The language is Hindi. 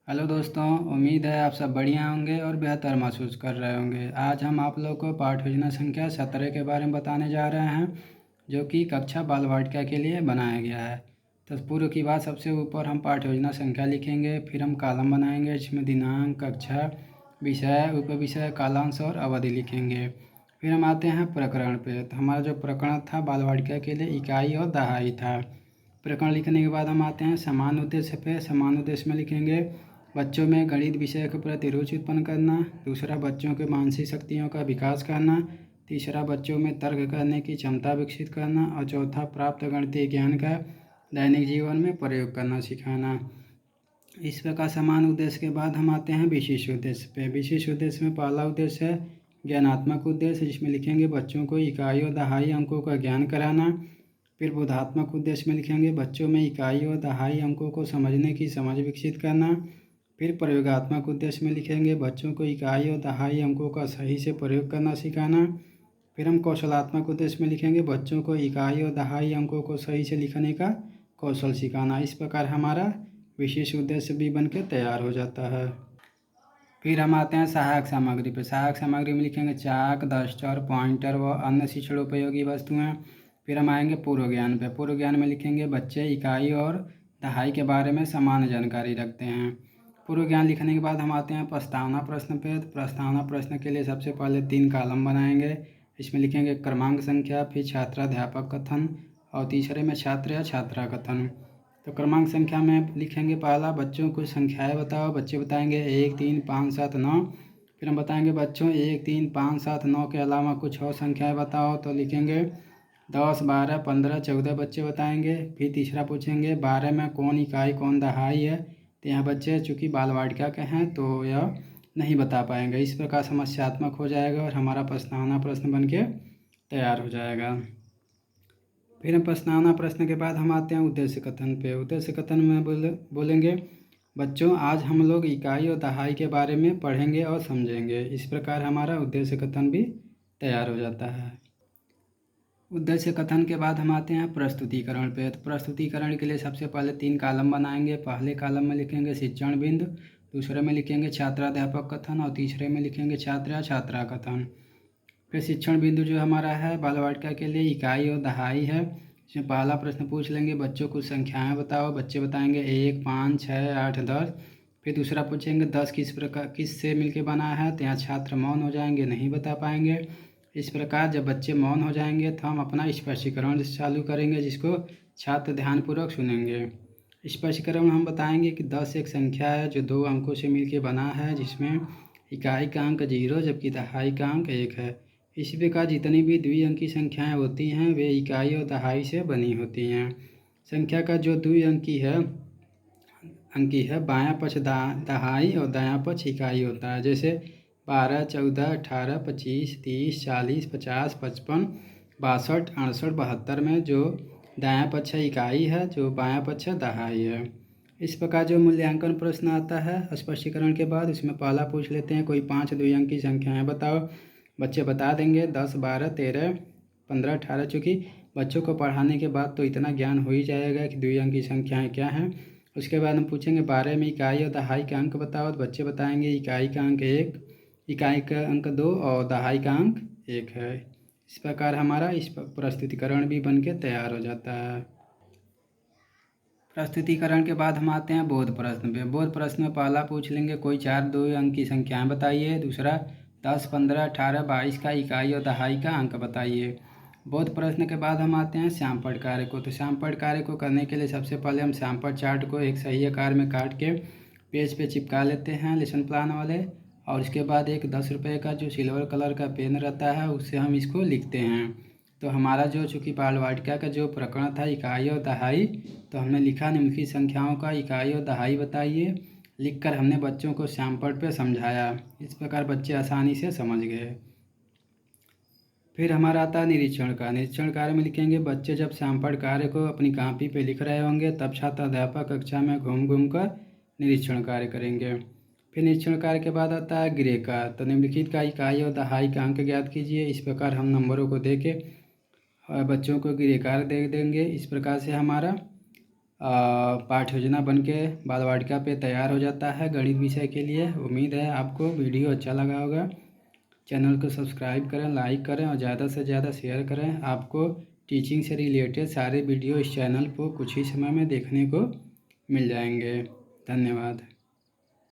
हेलो दोस्तों, उम्मीद है आप सब बढ़िया होंगे और बेहतर महसूस कर रहे होंगे। आज हम आप लोग को पाठ योजना संख्या 17 के बारे में बताने जा रहे हैं, जो कि कक्षा बाल वाटिका के लिए बनाया गया है। तो पूर्व की बात, सबसे ऊपर हम पाठ योजना संख्या लिखेंगे, फिर हम कॉलम बनाएंगे जिसमें दिनांक, कक्षा, विषय, उपविषय, कालांश और अवधि लिखेंगे। फिर हम आते हैं प्रकरण पे। तो हमारा जो प्रकरण था बाल वाटिका के लिए इकाई और दहाई था। प्रकरण लिखने के बाद हम आते हैं समान उद्देश्य पे। समान उद्देश्य में लिखेंगे बच्चों में गणित विषय के प्रति रुचि उत्पन्न करना। दूसरा, बच्चों के मानसिक शक्तियों का विकास करना। तीसरा, बच्चों में तर्क करने की क्षमता विकसित करना। और चौथा, प्राप्त गणितीय ज्ञान का दैनिक जीवन में प्रयोग करना सिखाना। इस प्रकार समान उद्देश्य के बाद हम आते हैं विशेष उद्देश्य पे। विशेष उद्देश्य में पहला उद्देश्य है ज्ञानात्मक उद्देश्य, जिसमें लिखेंगे बच्चों को इकाई और दहाई अंकों का ज्ञान कराना। फिर बोधात्मक उद्देश्य में लिखेंगे बच्चों में इकाई और दहाई अंकों को समझने की समझ विकसित करना। फिर प्रयोगात्मक उद्देश्य में लिखेंगे बच्चों को इकाई और दहाई अंकों का सही से प्रयोग करना सिखाना। फिर हम कौशलात्मक उद्देश्य में लिखेंगे बच्चों को इकाई और दहाई अंकों को सही से लिखने का कौशल सिखाना। इस प्रकार हमारा विशेष उद्देश्य भी बन के तैयार हो जाता है। फिर हम आते हैं सहायक सामग्री पर। सहायक सामग्री में लिखेंगे चाक, डस्टर, पॉइंटर व अन्य शिक्षण उपयोगी वस्तुएं। फिर हम आएंगे पूर्व ज्ञान पे। पूर्व ज्ञान में लिखेंगे बच्चे इकाई और दहाई के बारे में सामान्य जानकारी रखते हैं। पूर्व ज्ञान लिखने के बाद हम आते हैं प्रस्तावना प्रश्न पे। तो प्रस्तावना प्रश्न के लिए सबसे पहले 3 कॉलम बनाएंगे। इसमें लिखेंगे क्रमांक संख्या, फिर छात्राध्यापक कथन और तीसरे में छात्र या छात्रा कथन। तो क्रमांक संख्या में लिखेंगे पहला, बच्चों को संख्याएं बताओ। बच्चे बताएंगे 1, 3, 5, 7, 9। फिर हम बताएंगे बच्चों 1, 3, 5, 7, 9 के अलावा कुछ और संख्याएं बताओ। तो लिखेंगे 10, 12, 15, 14 बच्चे बताएंगे। फिर तीसरा पूछेंगे 12 में कौन इकाई कौन दहाई है। तो यहाँ बच्चे चूँकि बाल वाटिका के हैं तो यह नहीं बता पाएंगे। इस प्रकार समस्यात्मक हो जाएगा और हमारा प्रस्तावना प्रश्न बन के तैयार हो जाएगा। फिर हम प्रस्तावना प्रश्न के बाद हम आते हैं उद्देश्य कथन पे। उद्देश्य कथन में बोलेंगे बच्चों आज हम लोग इकाई और दहाई के बारे में पढ़ेंगे और समझेंगे। इस प्रकार हमारा उद्देश्य कथन भी तैयार हो जाता है। उद्देश्य कथन के बाद हम आते हैं प्रस्तुतिकरण पे। तो प्रस्तुतिकरण के लिए सबसे पहले 3 कॉलम बनाएंगे। पहले कॉलम में लिखेंगे शिक्षण बिंदु, दूसरे में लिखेंगे छात्राध्यापक कथन और तीसरे में लिखेंगे छात्र या छात्रा कथन। फिर शिक्षण बिंदु जो हमारा है बाल वाटिका के लिए इकाई और दहाई है। इसमें पहला प्रश्न पूछ लेंगे बच्चों कुछ संख्याएं बताओ। बच्चे बताएंगे 1, 5, 6, 8, 10। फिर दूसरा पूछेंगे 10 किस से मिलके बना है। तो यहाँ छात्र मौन हो जाएंगे, नहीं बता पाएंगे। इस प्रकार जब बच्चे मौन हो जाएंगे तो हम अपना स्पष्टीकरण चालू करेंगे, जिसको छात्र ध्यानपूर्वक सुनेंगे। स्पष्टीकरण में हम बताएंगे कि 10 एक संख्या है जो 2 अंकों से मिलके बना है, जिसमें इकाई का अंक 0 जबकि दहाई का अंक 1 है। इसी प्रकार जितनी भी द्विअंकी संख्याएं होती हैं वे इकाई और दहाई से बनी होती हैं। संख्या का जो अंकी है बायां पक्ष दहाई और दायां पक्ष इकाई होता है। जैसे 12, 14, 18, 25, 30, 40, 50, 55, 62, 68, 72 में जो दायां पक्ष इकाई है, जो बायां पक्ष दहाई है। इस प्रकार जो मूल्यांकन प्रश्न आता है स्पष्टीकरण के बाद, इसमें पहला पूछ लेते हैं कोई 5 द्विअंकी संख्याएं बताओ। बच्चे बता देंगे 10, 12, 13, 15, 18। चूँकि बच्चों को पढ़ाने के बाद तो इतना ज्ञान हो ही जाएगा कि द्विअंकी संख्याएं क्या हैं। उसके बाद हम पूछेंगे 12 में इकाई और दहाई का अंक बताओ। तो बच्चे बताएंगे इकाई का अंक 1, इकाई का अंक 2 और दहाई का अंक 1 है। इस प्रकार हमारा इस प्रस्तुतिकरण भी बन के तैयार हो जाता है। प्रस्तुतिकरण के बाद हम आते हैं बोध प्रश्न पे। बोध प्रश्न में पहला पूछ लेंगे कोई 4 द्विअंकी संख्याएं बताइए। दूसरा 10, 15, 18, 22 का इकाई और दहाई का अंक बताइए। बोध प्रश्न के बाद हम आते हैं श्यामपट्ट कार्य को। तो श्यामपट्ट कार्य को करने के लिए सबसे पहले हम श्यामपट्ट चार्ट को एक सही आकार में काट के पेज पे चिपका लेते हैं लेसन प्लान वाले। और उसके बाद एक 10 रुपये का जो सिल्वर कलर का पेन रहता है उससे हम इसको लिखते हैं। तो हमारा जो चूँकि बाल वाटिका का जो प्रकरण था इकाई और दहाई, तो हमने लिखा निम्नलिखित संख्याओं का इकाई और दहाई बताइए। लिखकर हमने बच्चों को श्यामपट्ट पे समझाया। इस प्रकार बच्चे आसानी से समझ गए। फिर हमारा आता है निरीक्षण का। निरीक्षण कार्य में लिखेंगे बच्चे जब श्यामपट्ट कार्य को अपनी कॉपी पे लिख रहे होंगे तब छात्र अध्यापक कक्षा में घूम घूम कर निरीक्षण कार्य करेंगे। फिर निरीक्षण कार्य के बाद आता है गृह का। तो निम्नलिखित का इकाई और दहाई का अंक ज्ञात कीजिए। इस प्रकार हम नंबरों को दे के बच्चों को गृह कार्य दे देंगे। इस प्रकार से हमारा पाठ योजना बन के बाल वाटिका पे तैयार हो जाता है गणित विषय के लिए। उम्मीद है आपको वीडियो अच्छा लगा होगा। चैनल को सब्सक्राइब करें, लाइक करें और ज़्यादा से ज़्यादा शेयर करें। आपको टीचिंग से रिलेटेड सारे वीडियो इस चैनल पर कुछ ही समय में देखने को मिल जाएंगे। धन्यवाद।